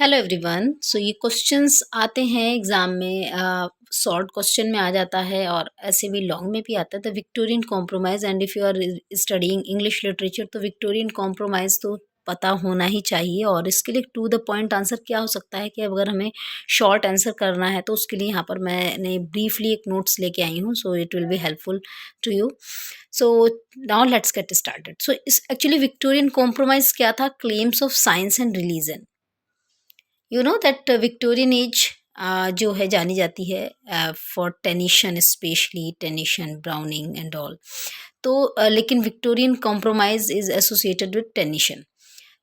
Hello everyone. सो ये questions आते हैं एग्जाम में, शॉर्ट क्वेश्चन में आ जाता है और ऐसे भी लॉन्ग में भी आता है। The Victorian compromise, and if you are studying English literature तो विक्टोरियन कॉम्प्रोमाइज़ तो पता होना ही चाहिए। और इसके लिए टू द पॉइंट आंसर क्या हो सकता है कि अगर हमें शॉर्ट आंसर करना है तो उसके लिए यहाँ पर मैंने ब्रीफली एक नोट्स लेके आई हूँ, so it will be helpful to you. So now let's get started. So इस एक्चुअली विक्टोरियन कॉम्प्रोमाइज़ क्या था? Claims of science and religion. You know that Victorian age जो है जानी जाती है for Tennyson, especially Tennyson, Browning and all. तो लेकिन Victorian compromise is associated with Tennyson.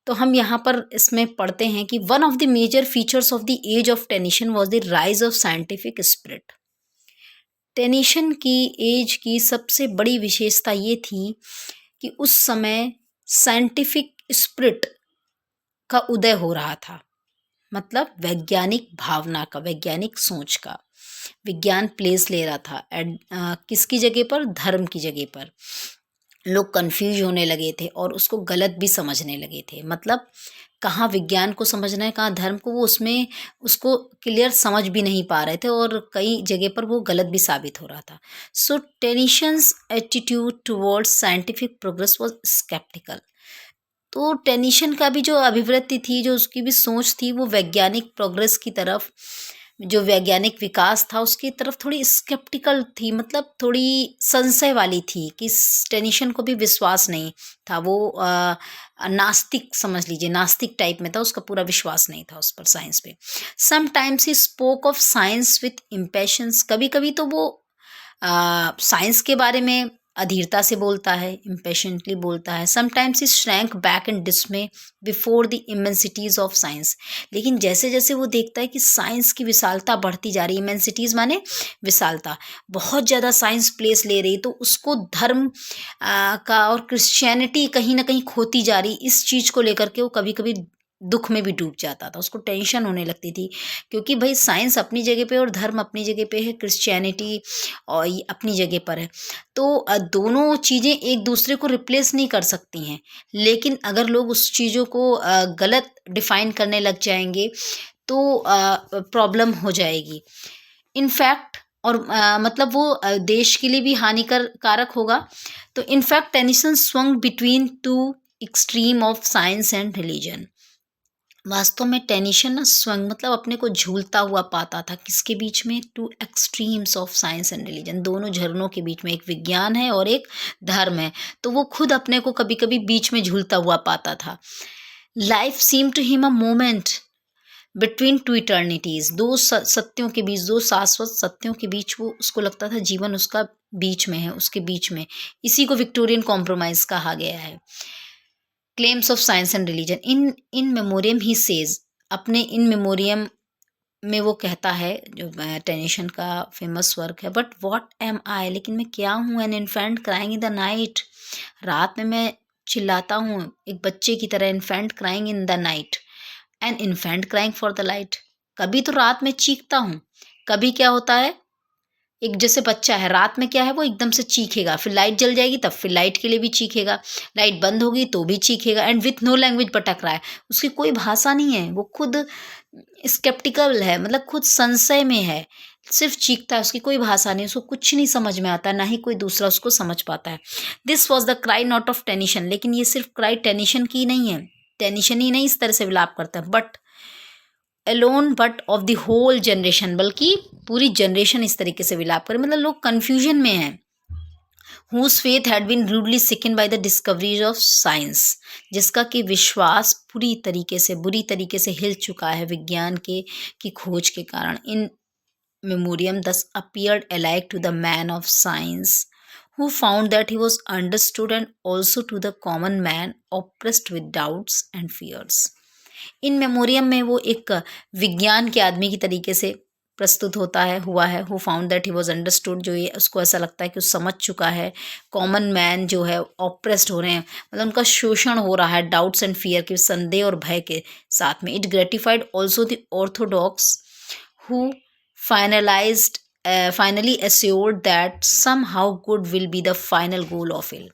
तो हम यहाँ पर इसमें पढ़ते हैं कि one of the major features of the age of tension was the rise of scientific spirit. Tension की एज की सबसे बड़ी विशेषता ये थी कि उस समय साइंटिफिक स्पिरिट का उदय हो रहा था। मतलब वैज्ञानिक भावना का, वैज्ञानिक सोच का, विज्ञान प्लेस ले रहा था किसकी जगह पर? धर्म की जगह पर। लोग कंफ्यूज होने लगे थे और उसको गलत भी समझने लगे थे। मतलब कहाँ विज्ञान को समझना है, कहाँ धर्म को, वो उसमें उसको क्लियर समझ भी नहीं पा रहे थे और कई जगह पर वो गलत भी साबित हो रहा था। So Tennyson's attitude towards scientific progress was sceptical. तो टेनिशन का भी जो अभिवृत्ति थी, जो उसकी भी सोच थी, वो वैज्ञानिक प्रोग्रेस की तरफ, जो वैज्ञानिक विकास था उसकी तरफ थोड़ी स्केप्टिकल थी। मतलब थोड़ी संशय वाली थी कि टेनिशन को भी विश्वास नहीं था। वो नास्तिक समझ लीजिए, नास्तिक टाइप में था, उसका पूरा विश्वास नहीं था उस पर, साइंस पे। Sometimes he spoke of science with impatience. कभी कभी तो वो साइंस के बारे में अधीरता से बोलता है, इम्पेशेंटली बोलता है। Sometimes he shrank back in डिस्मे before the immensities of science. लेकिन जैसे जैसे वो देखता है कि साइंस की विशालता बढ़ती जा रही है, इमेंसिटीज माने विशालता, बहुत ज़्यादा साइंस प्लेस ले रही, तो उसको धर्म का और क्रिश्चियनिटी कहीं ना कहीं खोती जा रही, इस चीज़ को लेकर के वो कभी कभी दुख में भी डूब जाता था। उसको टेंशन होने लगती थी, क्योंकि भाई साइंस अपनी जगह पे और धर्म अपनी जगह पे है, क्रिश्चियनिटी और ये अपनी जगह पर है। तो दोनों चीज़ें एक दूसरे को रिप्लेस नहीं कर सकती हैं। लेकिन अगर लोग उस चीज़ों को गलत डिफाइन करने लग जाएंगे तो प्रॉब्लम हो जाएगी। इनफैक्ट और मतलब वो देश के लिए भी हानिकर कारक होगा। तो in fact Tennyson swung between two extreme of science and religion. वास्तव में टेनिशन ना स्वंग मतलब अपने को झूलता हुआ पाता था, किसके बीच में? Two extremes of science and religion. दोनों झरनों के बीच में, एक विज्ञान है और एक धर्म है। तो वो खुद अपने को कभी कभी बीच में झूलता हुआ पाता था। Life seem to him a moment between two eternities. दो सत्यों के बीच, दो शाश्वत सत्यों के बीच वो उसको लगता था जीवन उसका बीच में है, उसके बीच में। इसी को विक्टोरियन कॉम्प्रोमाइज कहा गया है। Claims of science and religion. In memoriam he says, अपने इन मेमोरियम में वो कहता है, जो टेनिशन का फेमस वर्क है, बट व्हाट एम आई, लेकिन मैं क्या हूँ? An infant crying in the night, रात में मैं चिल्लाता हूँ एक बच्चे की तरह। Infant crying in the night, an infant crying for the light. कभी तो रात में चीखता हूँ, कभी क्या होता है, एक जैसे बच्चा है, रात में क्या है, वो एकदम से चीखेगा, फिर लाइट जल जाएगी तब फिर लाइट के लिए भी चीखेगा, लाइट बंद होगी तो भी चीखेगा। एंड विथ नो लैंग्वेज भटक रहा है, उसकी कोई भाषा नहीं है, वो खुद स्केप्टिकल है, मतलब खुद संशय में है, सिर्फ चीखता है, उसकी कोई भाषा नहीं, उसको कुछ नहीं समझ में आता, ना ही कोई दूसरा उसको समझ पाता है। This was the cry not of tension. लेकिन ये सिर्फ क्राई टेनिशन की नहीं है, टेनिशन ही नहीं इस तरह से विलाप करता है, but alone, but of the whole generation, बल्कि पूरी जनरेशन इस तरीके से विलाप करे। मतलब लोग कन्फ्यूजन में हैं। whose faith had been rudely shaken by the discoveries of science, जिसका कि विश्वास पूरी तरीके से, बुरी तरीके से हिल चुका है विज्ञान के की खोज के कारण। इन memoriam thus appeared alike to the man of science who found that he was understood, and also to the common man oppressed with doubts and fears. In memoriam में वो एक विज्ञान के आदमी की तरीके से प्रस्तुत होता है, हुआ है। Who found that he was understood, जो ये उसको ऐसा लगता है कि वो समझ चुका है। कॉमन मैन जो है ऑप्रेस्ड हो रहे हैं, मतलब उनका शोषण हो रहा है, डाउट्स एंड फियर के, संदेह और भय के साथ में। It gratified also the Orthodox who finalised finally assured that somehow good will be the final goal of it.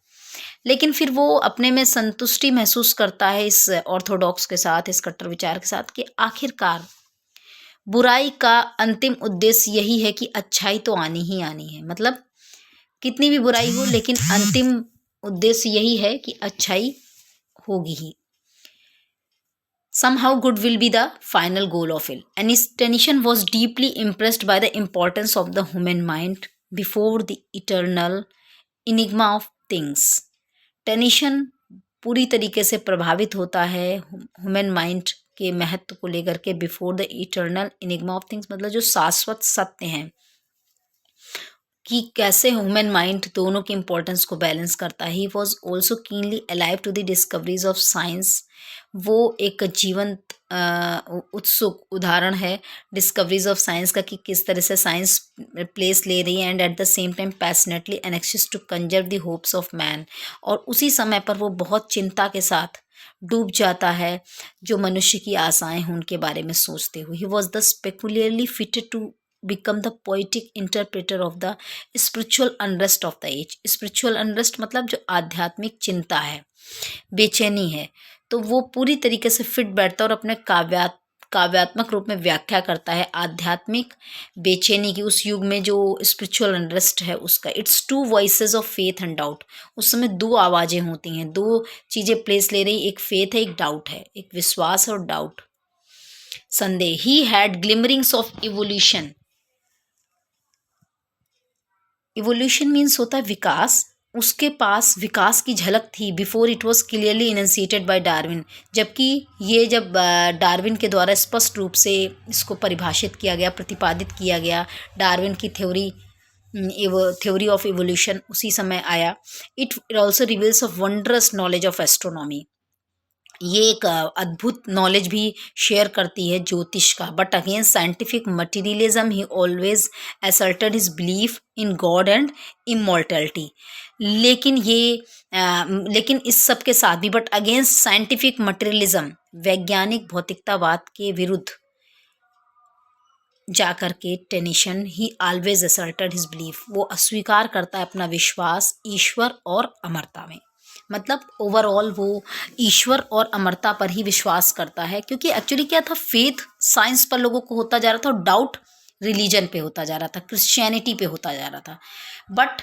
लेकिन फिर वो अपने में संतुष्टि महसूस करता है इस ऑर्थोडॉक्स के साथ, इस कट्टर विचार के साथ, कि आखिरकार बुराई का अंतिम उद्देश्य यही है कि अच्छाई तो आनी ही आनी है। मतलब कितनी भी बुराई हो, लेकिन अंतिम उद्देश्य यही है कि अच्छाई होगी ही। Somehow good will be the final goal of it. And Tennyson was deeply impressed by the importance of the human mind before the eternal enigma of things. Tension पूरी तरीके से प्रभावित होता है ह्यूमन माइंड के महत्व को लेकर के, before the eternal Enigma of things, मतलब जो शाश्वत सत्य हैं, कि कैसे ह्यूमन माइंड दोनों की इंपॉर्टेंस को बैलेंस करता है। He was also keenly alive to the discoveries of science. वो एक जीवंत उत्सुक उदाहरण है डिस्कवरीज ऑफ साइंस का, कि किस तरह से साइंस प्लेस ले रही है, and at the same time passionately anxious to conserve the hopes of man. और उसी समय पर वो बहुत चिंता के साथ डूब जाता है जो मनुष्य की आशाएं हैं उनके बारे में सोचते हुए। He was thus peculiarly fitted to become the poetic interpreter of the spiritual unrest of the age. spiritual unrest मतलब जो आध्यात्मिक चिंता है, बेचैनी है, तो वो पूरी तरीके से फिट बैठता है और अपने काव्यात्मक रूप में व्याख्या करता है आध्यात्मिक बेचैनी की, उस युग में जो स्पिरिचुअल अनरेस्ट है उसका। It's two voices of faith and doubt. उस समय दो आवाज़ें होती हैं, दो चीज़ें प्लेस ले रही, एक फेथ है, एक डाउट है, एक विश्वास और डाउट, संदेह। He had glimmerings of evolution. Evolution means होता है विकास। उसके पास विकास की झलक थी before it was clearly enunciated by Darwin. जबकि ये जब डार्विन के द्वारा स्पष्ट रूप से इसको परिभाषित किया गया, प्रतिपादित किया गया, डार्विन की थ्योरी ऑफ इवोल्यूशन उसी समय आया। It also reveals of wondrous knowledge of astronomy. ये एक अद्भुत नॉलेज भी शेयर करती है ज्योतिष का। But against scientific materialism he always asserted his belief in God and immortality. लेकिन इस सब के साथ भी, बट अगेंस्ट साइंटिफिक मटीरियलिज्म, वैज्ञानिक भौतिकतावाद के विरुद्ध जाकर के टेनिशन ही ऑलवेज असर्टेड हिज बिलीफ, वो अस्वीकार करता है अपना विश्वास ईश्वर और अमरता में। मतलब ओवरऑल वो ईश्वर और अमरता पर ही विश्वास करता है, क्योंकि एक्चुअली क्या था, फेथ साइंस पर लोगों को होता जा रहा था और डाउट रिलीजन पे होता जा रहा था, क्रिश्चियनिटी पे होता जा रहा था। बट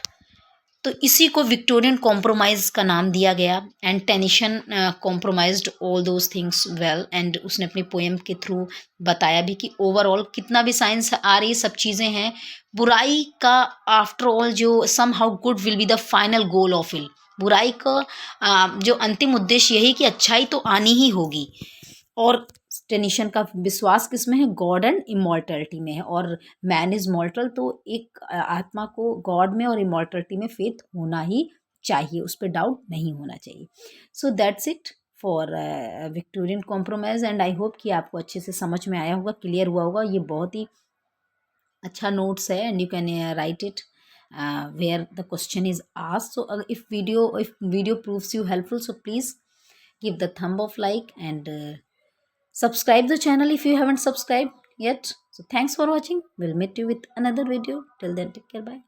तो इसी को विक्टोरियन कॉम्प्रोमाइज़ का नाम दिया गया। And tension compromised all those things well. And उसने अपनी पोएम के थ्रू बताया भी कि ओवरऑल कितना भी साइंस आ रही सब चीज़ें हैं, बुराई का आफ्टर ऑल जो somehow good will be the final goal of ill. बुराई का जो अंतिम उद्देश्य यही कि अच्छाई तो आनी ही होगी। और टेनिशन का विश्वास किस में है, गॉड एंड इमॉर्टैलिटी में है। और मैन इज मॉर्टल, तो एक आत्मा को गॉड में और इमॉर्टैलिटी में फेथ होना ही चाहिए, उस पर डाउट नहीं होना चाहिए। So that's it for Victorian compromise. And I hope कि आपको अच्छे से समझ में आया होगा, क्लियर हुआ होगा। ये बहुत ही अच्छा नोट्स है and you can write it where the question is asked. So if video proves you helpful, so please give the thumb of like and subscribe the channel if you haven't subscribed yet. So thanks for watching. We'll meet you with another video. Till then, take care. Bye.